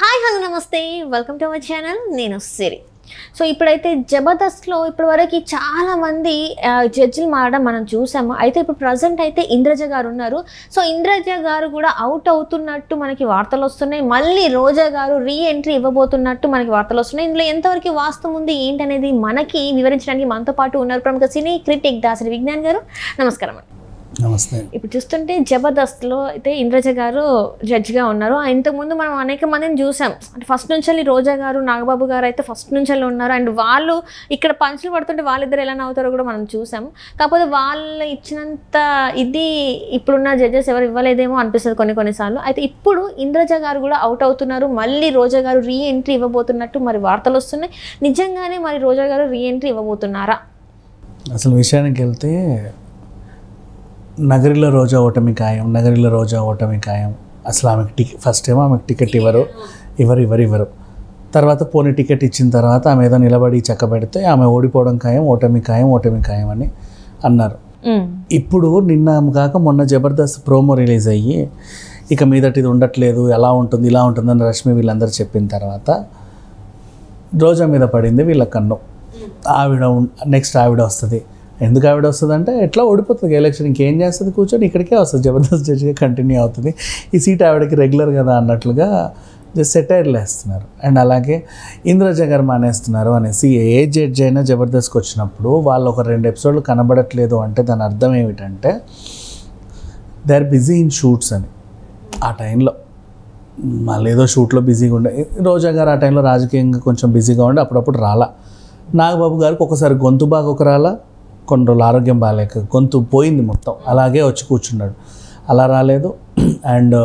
Hi hello నమస్తే welcome to our channel. నేను సిరి. So ఇప్పుడైతే జబర్దస్త్లో ఇప్పటివరకు చాలామంది జడ్జిలు మారడం మనం చూసాము. అయితే ఇప్పుడు ప్రజెంట్ అయితే ఇంద్రజ గారు ఉన్నారు. సో ఇంద్రజ గారు కూడా అవుట్ అవుతున్నట్టు మనకి వార్తలు వస్తున్నాయి. మళ్ళీ రోజా గారు రీ ఎంట్రీ ఇవ్వబోతున్నట్టు మనకి వార్తలు వస్తున్నాయి. ఇందులో ఎంతవరకు వాస్తవం ఉంది ఏంటనేది మనకి వివరించడానికి మనతో పాటు ఉన్నారు ప్రముఖ సినీ క్రిటిక్ దాసరి విజ్ఞాన్ గారు. నమస్కారం అండి. నమస్తే. ఇప్పుడు చూస్తుంటే జబర్దస్త్లో అయితే ఇంద్రజ గారు జడ్జిగా ఉన్నారు. ఇంతకుముందు మనం అనేక మందిని చూసాం. అంటే ఫస్ట్ నుంచి రోజా గారు, నాగబాబు గారు అయితే ఫస్ట్ నుంచి ఉన్నారు. అండ్ వాళ్ళు ఇక్కడ పంచులు పడుతుంటే వాళ్ళిద్దరు ఎలా నవ్వుతారో కూడా మనం చూసాం. కాకపోతే వాళ్ళు ఇచ్చినంత ఇది ఇప్పుడున్న జడ్జెస్ ఎవరు ఇవ్వలేదేమో అనిపిస్తుంది కొన్నిసార్లు. అయితే ఇప్పుడు ఇంద్రజ గారు కూడా అవుట్ అవుతున్నారు. మళ్ళీ రోజా గారు రీ ఎంట్రీ ఇవ్వబోతున్నట్టు మరి వార్తలు వస్తున్నాయి. నిజంగానే మరి రోజా గారు రీ ఎంట్రీ ఇవ్వబోతున్నారా? అసలు విషయానికి వెళ్తే నగరిలో రోజా ఓటమి ఖాయం. అసలు ఆమెకు ఫస్ట్ ఏమో ఆమెకు టికెట్ ఇవ్వరు. తర్వాత పోనీ టికెట్ ఇచ్చిన తర్వాత ఆమె ఏదో నిలబడి చక్కబెడితే ఆమె ఓడిపోవడం ఖాయం, ఓటమి ఖాయం అని అన్నారు. ఇప్పుడు నిన్న కాక మొన్న జబర్దస్త్ ప్రోమో రిలీజ్ అయ్యి ఇక మీదటి ఇది ఉండట్లేదు, ఎలా ఉంటుంది ఇలా ఉంటుందని రష్మి వీళ్ళందరూ చెప్పిన తర్వాత రోజా మీద పడింది వీళ్ళ కన్ను. నెక్స్ట్ ఆవిడ వస్తుంది. ఎందుకు ఆవిడ వస్తుంది అంటే ఎట్లా ఓడిపోతుంది ఎలక్షన్, ఇంకేం చేస్తుంది, కూర్చొని ఇక్కడికే వస్తుంది, జబర్దస్త్ జడ్జిగా కంటిన్యూ అవుతుంది, ఈ సీట్ ఆవిడకి రెగ్యులర్ కదా అన్నట్లుగా జస్ట్ సెటైర్లు వేస్తున్నారు. అండ్ అలాగే ఇంద్రజ గారు మానేస్తున్నారు అనేసి ఏ జడ్జి అయినా జబర్దస్త్కి వచ్చినప్పుడు వాళ్ళు ఒక 2 ఎపిసోడ్లు కనబడట్లేదు అంటే దాని అర్థం ఏమిటంటే they are busy in shoots అని. ఆ టైంలో మళ్ళీ ఏదో షూట్లో బిజీగా ఉండే రోజా గారు ఆ టైంలో రాజకీయంగా కొంచెం బిజీగా ఉండి అప్పుడప్పుడు రాలా. నాగబాబు గారికి ఒకసారి గొంతు బాగా రాలా, కొన్ని రోజులు ఆరోగ్యం బాగాలేక గొంతు పోయింది మొత్తం, అలాగే వచ్చి కూర్చున్నాడు, అలా రాలేదు. అండ్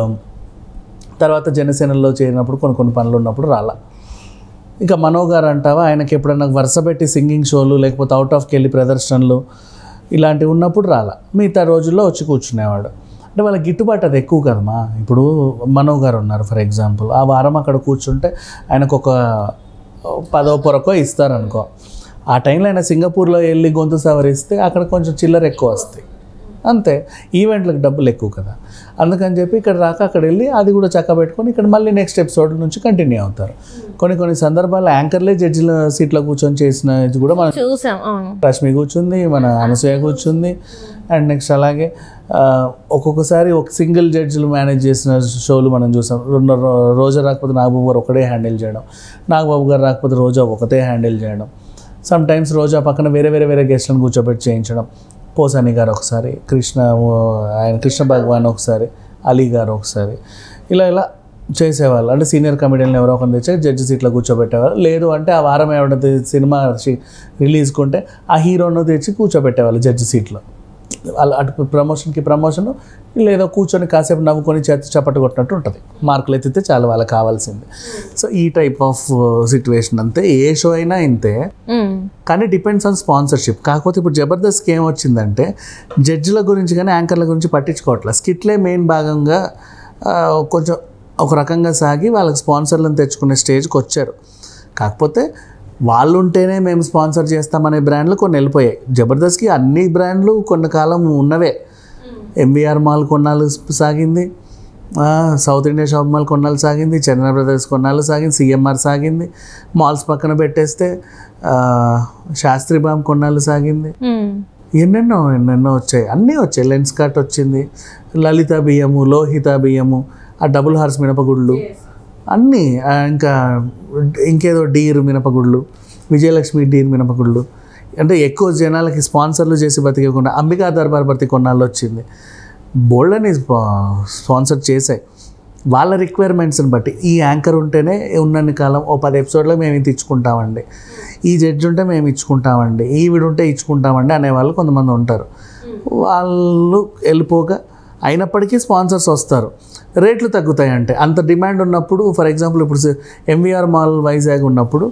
తర్వాత జనసేనలో చేరినప్పుడు కొన్ని పనులు ఉన్నప్పుడు రాలా. ఇక మనో గారు అంటావా, ఆయనకి ఎప్పుడన్నా వరుస పెట్టి సింగింగ్ షోలు లేకపోతే అవుట్ ఆఫ్కి వెళ్ళి ప్రదర్శనలు ఇలాంటివి ఉన్నప్పుడు రాలా. మిగతా రోజుల్లో వచ్చి కూర్చునేవాడు. అంటే వాళ్ళ గిట్టుబాటు అది ఎక్కువ కదమ్మా. ఇప్పుడు మనో గారు ఉన్నారు ఫర్ ఎగ్జాంపుల్, ఆ వారం అక్కడ కూర్చుంటే ఆయనకు ఒక 10వ పొరకో ఇస్తారనుకో. ఆ టైంలో ఆయన సింగపూర్లో వెళ్ళి గొంతు సవరిస్తే అక్కడ కొంచెం చిల్లర ఎక్కువ వస్తాయి అంతే. ఈవెంట్లకు డబ్బులు ఎక్కువ కదా, అందుకని చెప్పి ఇక్కడ రాక అక్కడ వెళ్ళి అది కూడా చక్కబెట్టుకొని ఇక్కడ మళ్ళీ నెక్స్ట్ ఎపిసోడ్ నుంచి కంటిన్యూ అవుతారు. కొన్ని సందర్భాల్లో యాంకర్లే జడ్జిల సీట్లో కూర్చొని చేసిన ఇది కూడా మనం చూసాం. రష్మి కూర్చుంది, మన అనసూయ కూర్చుంది. అండ్ నెక్స్ట్ అలాగే ఒక్కొక్కసారి ఒక సింగిల్ జడ్జిలు మేనేజ్ చేసిన షోలు మనం చూసాం. రోజా రాకపోతే నాగబాబు గారు ఒకటే హ్యాండిల్ చేయడం, నాగబాబు గారు రాకపోతే రోజా ఒకటే హ్యాండిల్ చేయడం, సమ్ టైమ్స్ రోజా పక్కన వేరే గెస్ట్లను కూర్చోబెట్టి చేయించడం. పోసాని గారు ఒకసారి, కృష్ణ భగవాన్ ఒకసారి, అలీ గారు ఒకసారి, ఇలా చేసేవాళ్ళు. అంటే సీనియర్ కమెడియన్లు ఎవరో ఒకరిని తెచ్చి జడ్జి సీట్లో కూర్చోబెట్టేవారు. లేదు అంటే ఆ వారం ఎవరైనా సినిమా రిలీజ్కి ఉంటే ఆ హీరోను తెచ్చి కూర్చోబెట్టేవాళ్ళు జడ్జి సీట్లో. వాళ్ళు అటు ప్రమోషన్ లేదో కూర్చొని కాసేపు నవ్వుకొని చప్పట్టు కొట్టినట్టు ఉంటుంది. మార్కులు ఎత్తితే చాలా వాళ్ళకి కావాల్సింది. సో ఈ టైప్ ఆఫ్ సిచ్యువేషన్ అంతే, ఏ షో అయినా ఇంతే. కానీ డిపెండ్స్ ఆన్ స్పాన్సర్షిప్. కాకపోతే ఇప్పుడు జబర్దస్త్కి ఏమొచ్చిందంటే జడ్జిల గురించి కానీ యాంకర్ల గురించి పట్టించుకోవట్లేదు. స్కిట్లే మెయిన్ భాగంగా కొంచెం ఒక రకంగా సాగి వాళ్ళకి స్పాన్సర్లను తెచ్చుకునే స్టేజ్కి వచ్చారు. కాకపోతే వాళ్ళు ఉంటేనే మేము స్పాన్సర్ చేస్తామనే బ్రాండ్లు కొన్ని వెళ్ళిపోయాయి. జబర్దస్త్కి అన్ని బ్రాండ్లు కొన్ని కాలం ఉన్నవే. ఎంవీఆర్ మాల్ కొన్నాళ్ళు సాగింది, సౌత్ ఇండియా షాప్ మాల్ కొన్నాళ్ళు సాగింది, చందన బ్రదర్స్ కొన్నాళ్ళు సాగింది, సిఎంఆర్ సాగింది, మాల్స్ పక్కన పెట్టేస్తే శాస్త్రి బామ్ కొన్నాళ్ళు సాగింది. ఎన్నెన్నో వచ్చాయి, అన్నీ వచ్చాయి. లెన్స్ కట్ వచ్చింది, లలిత బియ్యము, లోహిత బియ్యము, ఆ డబుల్ హార్స్ మినపగుళ్ళు అన్నీ, ఇంకా ఇంకేదో డీర్ మినపగుళ్ళు, విజయలక్ష్మి డీర్ మినపగుళ్ళు. అంటే ఎక్కువ జనాలకి స్పాన్సర్లు చేసి బతికేకుండా అంబికా దర్బార్ భర్తీ కొన్నాళ్ళు వచ్చింది. బోల్డ్ అని స్పాన్సర్ చేశాయి వాళ్ళ రిక్వైర్మెంట్స్ని బట్టి. ఈ యాంకర్ ఉంటేనే ఉన్నన్ని కాలం ఓ 10 ఎపిసోడ్లో మేము ఇది ఇచ్చుకుంటామండి, ఈ జడ్జి ఉంటే మేము ఇచ్చుకుంటామండి, ఈవిడ ఉంటే ఇచ్చుకుంటామండి అనేవాళ్ళు కొంతమంది ఉంటారు. వాళ్ళు వెళ్ళిపోగా అయినప్పటికీ స్పాన్సర్స్ వస్తారు, రేట్లు తగ్గుతాయి. అంటే అంత డిమాండ్ ఉన్నప్పుడు ఫర్ ఎగ్జాంపుల్ ఇప్పుడు ఎంవీఆర్ మాల్ వైజాగ్ ఉన్నప్పుడు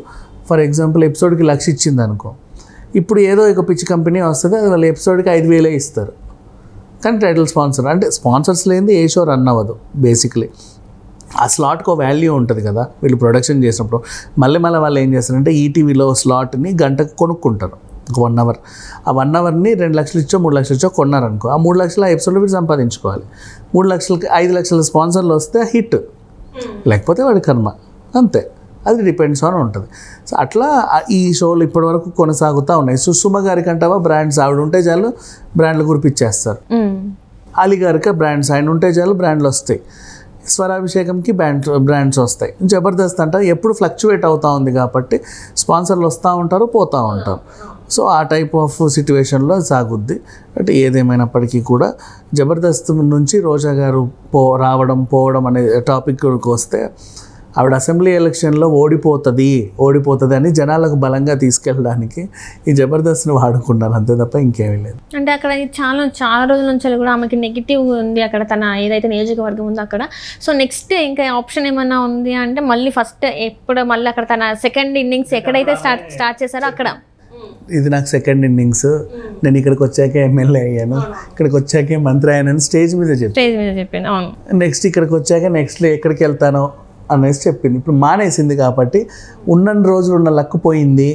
ఫర్ ఎగ్జాంపుల్ ఎపిసోడ్కి 1,00,000 ఇచ్చింది అనుకో. ఇప్పుడు ఏదో ఒక పిచ్చి కంపెనీ వస్తుంది, అది వాళ్ళ ఎపిసోడ్కి 5,000 ఇస్తారు. కానీ టైటిల్ స్పాన్సర్ అంటే స్పాన్సర్స్ లేనిది ఏ షో రన్ అవ్వదు బేసిక్లీ. ఆ స్లాట్కి ఒక వాల్యూ ఉంటుంది కదా వీళ్ళు ప్రొడక్షన్ చేసినప్పుడు. మళ్ళీ వాళ్ళు ఏం చేస్తారంటే ఈటీవీలో స్లాట్ని గంటకు కొనుక్కుంటారు. ఒక 1 అవర్, ఆ 1 అవర్ని 2 లక్షలు ఇచ్చో 3 లక్షలు ఇచ్చో కొన్నారనుకో, ఆ 3 లక్షలు ఆ ఎపిసోడ్లో మీరు సంపాదించుకోవాలి. 3 లక్షలకి 5 లక్షల స్పాన్సర్లు వస్తే హిట్, లేకపోతే వాడి కర్మ. అంతే, అది డిపెండ్స్ ఆన్ ఉంటుంది. సో అట్లా ఈ షోలు ఇప్పటివరకు కొనసాగుతూ ఉన్నాయి. సుష్మ గారికి అంటావా బ్రాండ్స్, ఆవిడ ఉంటే చాలు బ్రాండ్లు గురిపిచ్చేస్తారు. అలీ గారికి బ్రాండ్స్, ఆయన ఉంటే చాలు బ్రాండ్లు వస్తాయి. స్వరాభిషేకంకి బ్రాండ్స్ వస్తాయి. జబర్దస్త్ అంటే ఎప్పుడు ఫ్లక్చువేట్ అవుతూ ఉంది కాబట్టి స్పాన్సర్లు వస్తూ ఉంటారు, పోతూ ఉంటారు. సో ఆ టైప్ ఆఫ్ సిచ్యువేషన్లో సాగుద్ది. అంటే ఏదేమైనప్పటికీ కూడా జబర్దస్త్ నుంచి రోజా గారు రావడం పోవడం అనే టాపిక్ వస్తే, ఆవిడ అసెంబ్లీ ఎలక్షన్లో ఓడిపోతుంది అని జనాలకు బలంగా తీసుకెళ్ళడానికి ఈ జబర్దస్త్ని వాడుకున్నారు, అంతే తప్ప ఇంకేమీ లేదు. అంటే అక్కడ చాలా రోజుల నుంచి కూడా ఆమెకి నెగిటివ్ ఉంది అక్కడ, తన ఏదైతే నియోజకవర్గం ఉందో అక్కడ. సో నెక్స్ట్ ఇంకా ఆప్షన్ ఏమన్నా ఉంది అంటే మళ్ళీ ఫస్ట్ ఎప్పుడు మళ్ళీ అక్కడ తన సెకండ్ ఇన్నింగ్స్ ఎక్కడైతే స్టార్ట్ చేశారో అక్కడ. ఇది నాకు సెకండ్ ఇన్నింగ్స్, నేను ఇక్కడికి వచ్చాకే ఎమ్మెల్యే అయ్యాను, ఇక్కడికి వచ్చాకే మంత్రి అయ్యానని స్టేజ్ మీద చెప్పాను. నెక్స్ట్ ఇక్కడికి వచ్చాక నెక్స్ట్ ఎక్కడికి వెళ్తానో అనేసి చెప్పింది. ఇప్పుడు మానేసింది కాబట్టి ఉన్న రోజులు ఉన్న లక్కు పోయింది,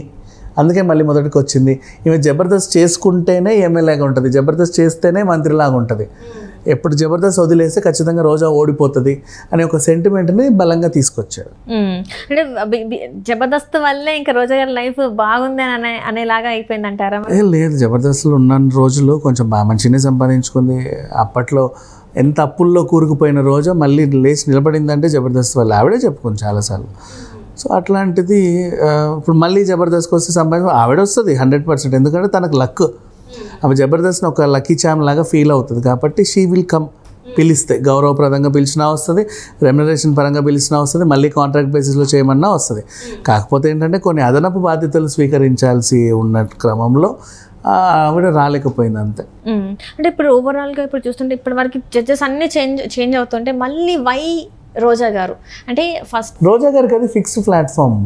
అందుకే మళ్ళీ మొదటికి వచ్చింది. ఈమె జబర్దస్త్ చేసుకుంటేనే ఎమ్మెల్యేగా ఉంటుంది, జబర్దస్త్ చేస్తేనే మంత్రిలాగా ఉంటుంది. ఎప్పుడు జబర్దస్త్ వదిలేస్తే ఖచ్చితంగా రోజా ఓడిపోతుంది అనే ఒక సెంటిమెంట్ని బలంగా తీసుకొచ్చాడు. అంటే జబర్దస్త్ వల్లే ఇంకా రోజా గారి లైఫ్ బాగుంది అనేలాగా అయిపోయింది అంటారా? లేదు, జబర్దస్త్లో ఉన్న రోజులు కొంచెం బాగా మంచిగానే సంపాదించుకుంది. అప్పట్లో ఎంత అప్పుల్లో కూరుకుపోయిన రోజా మళ్ళీ లేచి నిలబడిందంటే జబర్దస్త్ వల్ల, ఆవిడే చెప్పుకుంది చాలాసార్లు. సో అట్లాంటిది ఇప్పుడు మళ్ళీ జబర్దస్త్కి వస్తే సంపాదించ ఆవిడ వస్తుంది 100%, ఎందుకంటే తనకు లక్. ఆమె జబర్దస్త్ని ఒక లక్కీ ఛామ్ లాగా ఫీల్ అవుతుంది కాబట్టి షీ విల్ కమ్. పిలిస్తే గౌరవప్రదంగా పిలిచినా వస్తుంది, రెమ్యునరేషన్ పరంగా పిలిచినా వస్తుంది, మళ్ళీ కాంట్రాక్ట్ బేసిస్లో చేయమన్నా వస్తుంది. కాకపోతే ఏంటంటే కొన్ని అదనపు బాధ్యతలు స్వీకరించాల్సి ఉన్న క్రమంలో ఆవిడ రాలేకపోయింది అంతే. అంటే ఇప్పుడు ఓవరాల్గా ఇప్పుడు చూస్తుంటే ఇప్పటి వరకు జడ్జెస్ అన్నీ చేంజ్ అవుతుంటే మళ్ళీ వై రోజా గారు అంటే ఫస్ట్ రోజా గారికి అది ఫిక్స్డ్ ప్లాట్ఫామ్.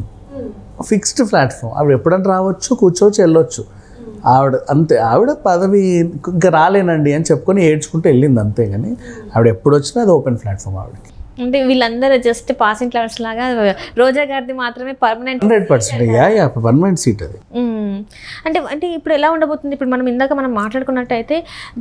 ఆవిడ ఎప్పుడంటే రావచ్చు, కూర్చోవచ్చు, వెళ్ళొచ్చు. ఆవిడ అంతే, ఆవిడ పదవి ఇంకా రాలేనండి అని చెప్పుకొని ఏడ్చుకుంటూ వెళ్ళింది అంతే. కానీ ఆవిడ ఎప్పుడు వచ్చినా అది ఓపెన్ ప్లాట్ఫామ్ ఆవిడకి. అంటే వీళ్ళందరూ జస్ట్ పాసింగ్ క్లౌడ్స్ లాగా, రోజా గారిది మాత్రమే పర్మనెంట్ 100% పర్మనెంట్ సీట్ అది. అంటే ఇప్పుడు ఎలా ఉండబోతుంది? ఇప్పుడు మనం మాట్లాడుకున్నట్టయితే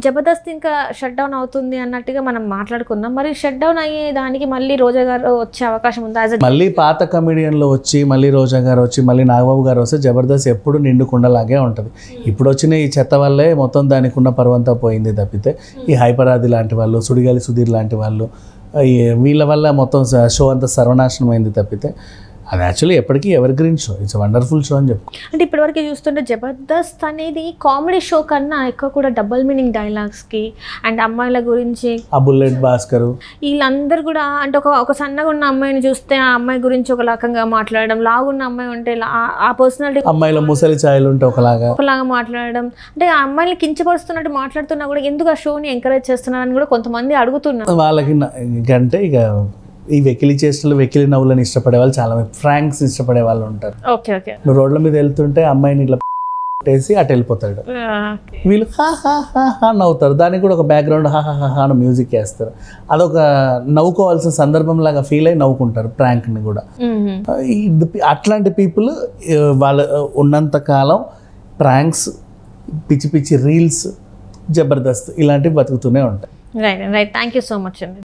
జబర్దస్త్ ఇంకా షట్ డౌన్ అవుతుంది అన్నట్టుగా మనం మాట్లాడుకున్నాం. మరి షట్ డౌన్ అయ్యే దానికి మళ్ళీ రోజా గారు వచ్చే అవకాశం ఉందా? మళ్ళీ పాత కమెడియన్లో వచ్చి మళ్ళీ రోజా గారు వచ్చి మళ్ళీ నాగబాబు గారు వస్తే జబర్దస్త్ ఎప్పుడు నిండుకుండలాగే ఉంటుంది. ఇప్పుడు వచ్చిన ఈ చెత్త వల్లే మొత్తం దానికి ఉన్న పరువంతా పోయింది తప్పితే ఈ హైపరాది లాంటి వాళ్ళు, సుడిగాలి సుధీర్ లాంటి వాళ్ళు, వీళ్ళ వల్ల మొత్తం షో అంతా సర్వనాశనం అయింది తప్పితే అది యాక్చువల్లీ ఎప్పటికీ ever green show. It's wonderful show అని చెప్పు. అంటే ఇప్పటివరకు చూస్తుంటే జబర్దస్త్ అనేది కామెడీ షో కన్నా ఎక్కువ కూడా డబుల్ మీనింగ్ డైలాగ్స్కి అండ్ అమ్మాయిల గురించి, ఆ బుల్లెట్ భాస్కర్ వీళ్ళందరూ కూడా అంటే ఒక సన్నగా ఉన్న అమ్మాయిని చూస్తే ఆ అమ్మాయి గురించి ఒక రకంగా మాట్లాడడం, లాగున్న అమ్మాయి ఉంటే ఆ పర్సనాలిటీ, అమ్మాయిల ముసలి ఛాయలు ఉంటే ఒకలాగా మాట్లాడడం, అంటే ఆ అమ్మాయిని కించపరుస్తున్నట్టు మాట్లాడుతున్నా కూడా ఎందుకు ఆ షోని ఎంకరేజ్ చేస్తున్నారని కూడా కొంతమంది అడుగుతున్నారు. వాళ్ళకి అంటే ఇక ఈ వెకిలి చేష్టలు, వెకిలి నవ్వులను ఇష్టపడే వాళ్ళు చాలా మంది, ఫ్రాంక్స్ ఇష్టపడే వాళ్ళు ఉంటారు. నువ్వు రోడ్ల మీద వెళ్తుంటే అమ్మాయిని ఇట్లా పెట్టేసి అటు వెళ్ళిపోతాడు, వీళ్ళు హా నవ్వుతారు. దానికి కూడా ఒక బ్యాక్గ్రౌండ్ హా అని మ్యూజిక్ వేస్తారు. అదొక నవ్వుకోవాల్సిన సందర్భం లాగా ఫీల్ అయి నవ్వుకుంటారు ప్రాంక్ని కూడా. అట్లాంటి పీపుల్ వాళ్ళ ఉన్నంత కాలం ప్రాంక్స్, పిచ్చి పిచ్చి రీల్స్, జబర్దస్త్ ఇలాంటివి బతుకుతూనే ఉంటాయి. Right. Thank you so much అండి.